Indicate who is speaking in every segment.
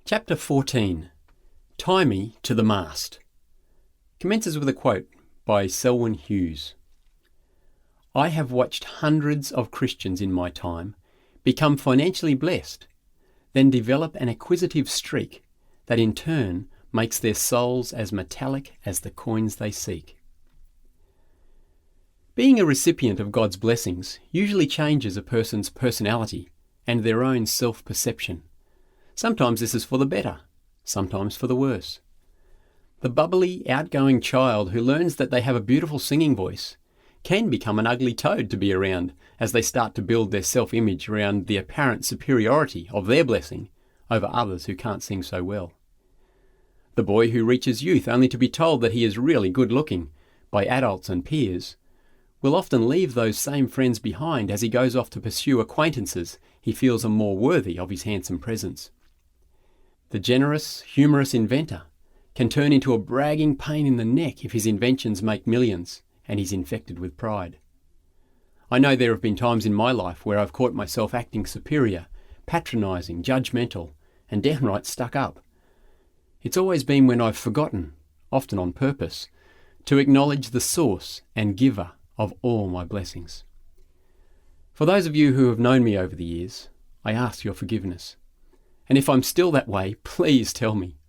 Speaker 1: Chapter 14. Tie Me to the Mast. Commences with a quote by Selwyn Hughes. I have watched hundreds of Christians in my time become financially blessed, then develop an acquisitive streak that in turn makes their souls as metallic as the coins they seek. Being a recipient of God's blessings usually changes a person's personality and their own self-perception. Sometimes this is for the better, sometimes for the worse. The bubbly, outgoing child who learns that they have a beautiful singing voice can become an ugly toad to be around as they start to build their self-image around the apparent superiority of their blessing over others who can't sing so well. The boy who reaches youth only to be told that he is really good looking by adults and peers will often leave those same friends behind as he goes off to pursue acquaintances he feels are more worthy of his handsome presence. The generous, humorous inventor can turn into a bragging pain in the neck if his inventions make millions and he's infected with pride. I know there have been times in my life where I've caught myself acting superior, patronising, judgmental, and downright stuck up. It's always been when I've forgotten, often on purpose, to acknowledge the source and giver of all my blessings. For those of you who have known me over the years, I ask your forgiveness. And if I'm still that way, please tell me.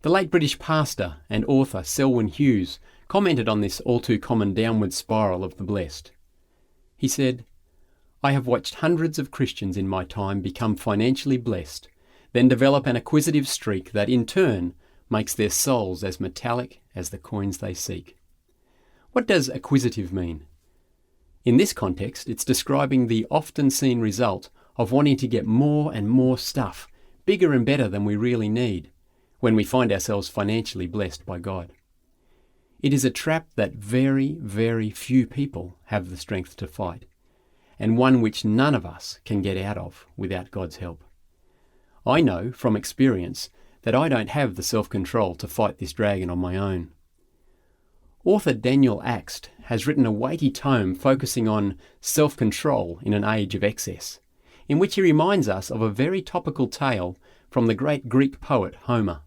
Speaker 1: The late British pastor and author Selwyn Hughes commented on this all-too-common downward spiral of the blessed. He said, I have watched hundreds of Christians in my time become financially blessed, then develop an acquisitive streak that in turn makes their souls as metallic as the coins they seek. What does acquisitive mean? In this context, it's describing the often seen result of wanting to get more and more stuff, bigger and better than we really need, when we find ourselves financially blessed by God. It is a trap that very, very few people have the strength to fight, and one which none of us can get out of without God's help. I know from experience that I don't have the self-control to fight this dragon on my own. Author Daniel Axt has written a weighty tome focusing on self-control in an age of excess, in which he reminds us of a very topical tale from the great Greek poet Homer.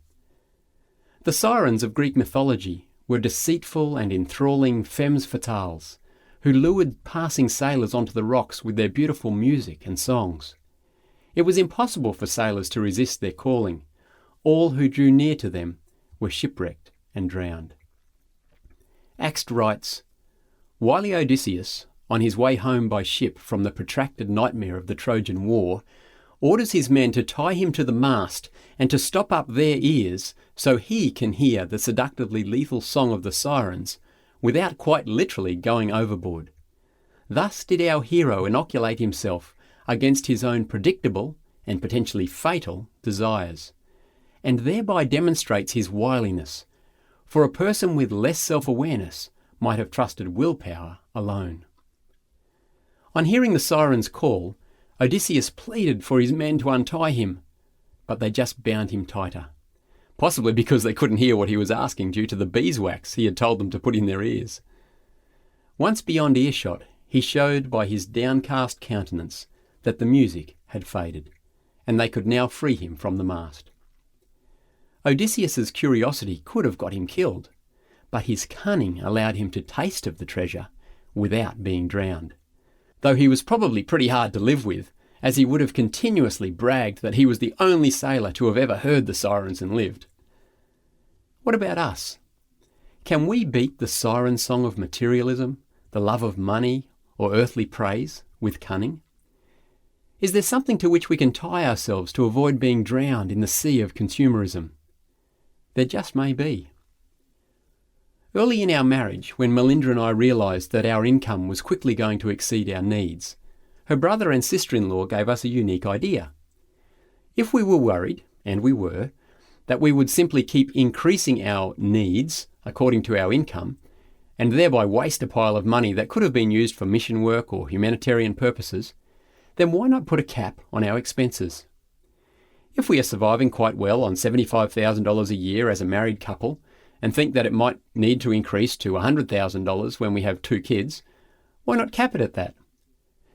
Speaker 1: The sirens of Greek mythology were deceitful and enthralling femmes fatales, who lured passing sailors onto the rocks with their beautiful music and songs. It was impossible for sailors to resist their calling. All who drew near to them were shipwrecked and drowned. Axt writes, Wily Odysseus, on his way home by ship from the protracted nightmare of the Trojan War, orders his men to tie him to the mast and to stop up their ears so he can hear the seductively lethal song of the sirens without quite literally going overboard. Thus did our hero inoculate himself against his own predictable and potentially fatal desires, and thereby demonstrates his wiliness, for a person with less self-awareness might have trusted willpower alone. On hearing the siren's call, Odysseus pleaded for his men to untie him, but they just bound him tighter, possibly because they couldn't hear what he was asking due to the beeswax he had told them to put in their ears. Once beyond earshot, he showed by his downcast countenance that the music had faded, and they could now free him from the mast. Odysseus's curiosity could have got him killed, but his cunning allowed him to taste of the treasure without being drowned, though he was probably pretty hard to live with, as he would have continuously bragged that he was the only sailor to have ever heard the sirens and lived. What about us? Can we beat the siren song of materialism, the love of money, or earthly praise with cunning? Is there something to which we can tie ourselves to avoid being drowned in the sea of consumerism? There just may be. Early in our marriage, when Melinda and I realised that our income was quickly going to exceed our needs, her brother and sister-in-law gave us a unique idea. If we were worried, and we were, that we would simply keep increasing our needs according to our income, and thereby waste a pile of money that could have been used for mission work or humanitarian purposes, then why not put a cap on our expenses? If we are surviving quite well on $75,000 a year as a married couple and think that it might need to increase to $100,000 when we have 2 kids, why not cap it at that?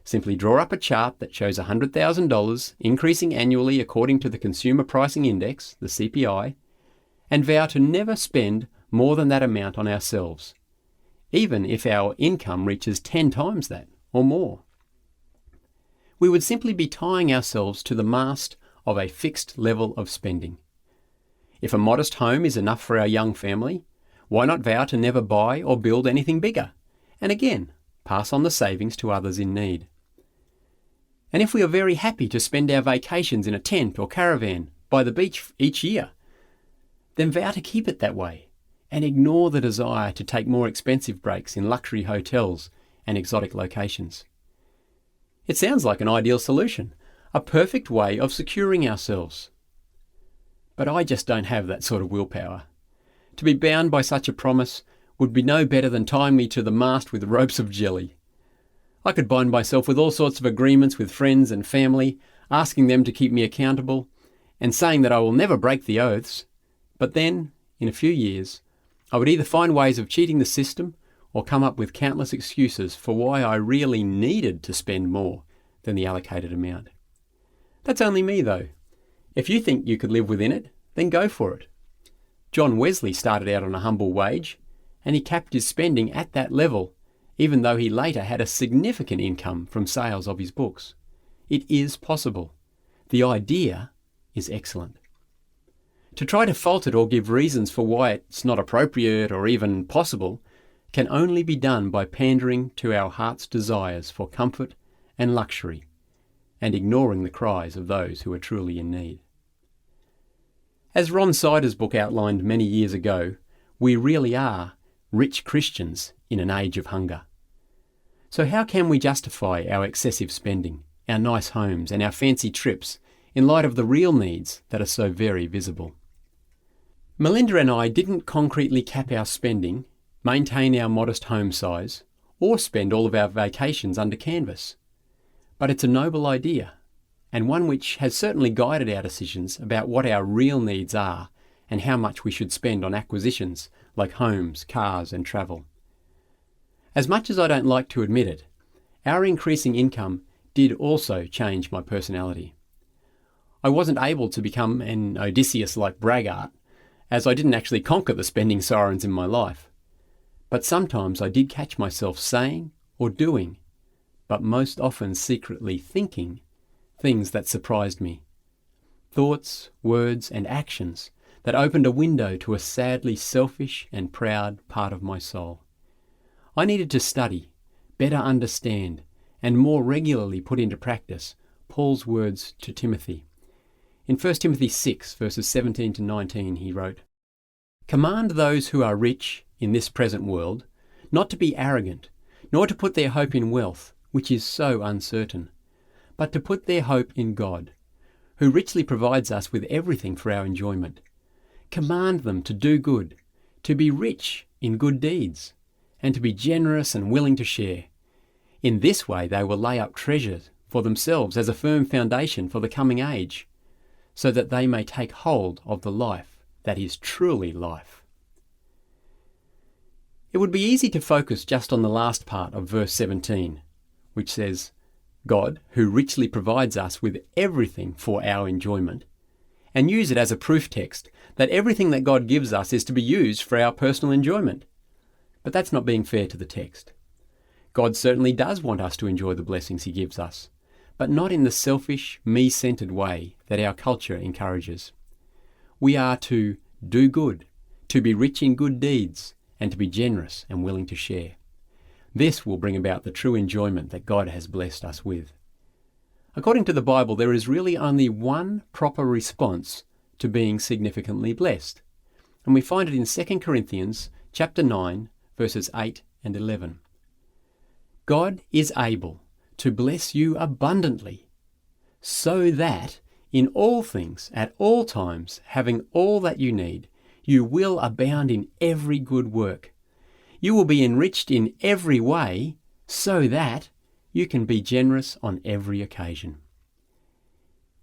Speaker 1: Simply draw up a chart that shows $100,000 increasing annually according to the Consumer Pricing Index, the CPI, and vow to never spend more than that amount on ourselves, even if our income reaches 10 times that or more. We would simply be tying ourselves to the mast of a fixed level of spending. If a modest home is enough for our young family, why not vow to never buy or build anything bigger, and again, pass on the savings to others in need? And if we are very happy to spend our vacations in a tent or caravan by the beach each year, then vow to keep it that way and ignore the desire to take more expensive breaks in luxury hotels and exotic locations. It sounds like an ideal solution, a perfect way of securing ourselves. But I just don't have that sort of willpower. To be bound by such a promise would be no better than tying me to the mast with ropes of jelly. I could bind myself with all sorts of agreements with friends and family, asking them to keep me accountable, and saying that I will never break the oaths. But then, in a few years, I would either find ways of cheating the system or come up with countless excuses for why I really needed to spend more than the allocated amount. That's only me, though. If you think you could live within it, then go for it. John Wesley started out on a humble wage, and he capped his spending at that level, even though he later had a significant income from sales of his books. It is possible. The idea is excellent. To try to fault it or give reasons for why it's not appropriate or even possible can only be done by pandering to our heart's desires for comfort and luxury and ignoring the cries of those who are truly in need. As Ron Sider's book outlined many years ago, we really are rich Christians in an age of hunger. So how can we justify our excessive spending, our nice homes and our fancy trips in light of the real needs that are so very visible? Melinda and I didn't concretely cap our spending, maintain our modest home size, or spend all of our vacations under canvas. But it's a noble idea, and one which has certainly guided our decisions about what our real needs are and how much we should spend on acquisitions like homes, cars and travel. As much as I don't like to admit it, our increasing income did also change my personality. I wasn't able to become an Odysseus-like braggart, as I didn't actually conquer the spending sirens in my life. But sometimes I did catch myself saying or doing, but most often secretly thinking, things that surprised me. Thoughts, words and actions that opened a window to a sadly selfish and proud part of my soul. I needed to study, better understand, and more regularly put into practice Paul's words to Timothy. In 1 Timothy 6, verses 17 to 19, he wrote, "Command those who are rich in this present world not to be arrogant, nor to put their hope in wealth, which is so uncertain, but to put their hope in God, who richly provides us with everything for our enjoyment. Command them to do good, to be rich in good deeds, and to be generous and willing to share. In this way they will lay up treasures for themselves as a firm foundation for the coming age, so that they may take hold of the life that is truly life." It would be easy to focus just on the last part of verse 17, which says, God, who richly provides us with everything for our enjoyment, and use it as a proof text that everything that God gives us is to be used for our personal enjoyment. But that's not being fair to the text. God certainly does want us to enjoy the blessings he gives us, but not in the selfish, me-centered way that our culture encourages. We are to do good, to be rich in good deeds, and to be generous and willing to share. This will bring about the true enjoyment that God has blessed us with. According to the Bible, there is really only one proper response to being significantly blessed, and we find it in 2 Corinthians chapter 9, verses 8 and 11. God is able to bless you abundantly, so that in all things, at all times, having all that you need, you will abound in every good work. You will be enriched in every way, so that you can be generous on every occasion.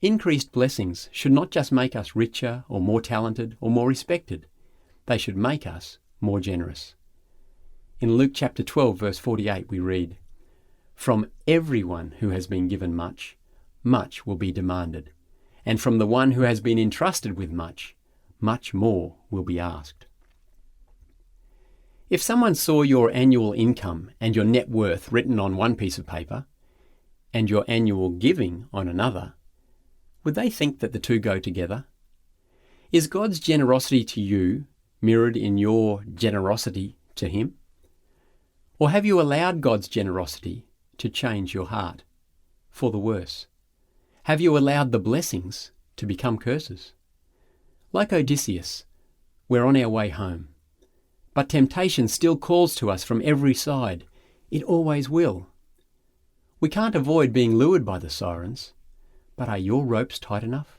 Speaker 1: Increased blessings should not just make us richer or more talented or more respected. They should make us more generous. In Luke chapter 12, verse 48, we read, From everyone who has been given much, much will be demanded, and from the one who has been entrusted with much, much more will be asked. If someone saw your annual income and your net worth written on one piece of paper, and your annual giving on another, would they think that the two go together? Is God's generosity to you mirrored in your generosity to Him? Or have you allowed God's generosity to change your heart for the worse? Have you allowed the blessings to become curses? Like Odysseus, we're on our way home. But temptation still calls to us from every side. It always will. We can't avoid being lured by the sirens, but are your ropes tight enough?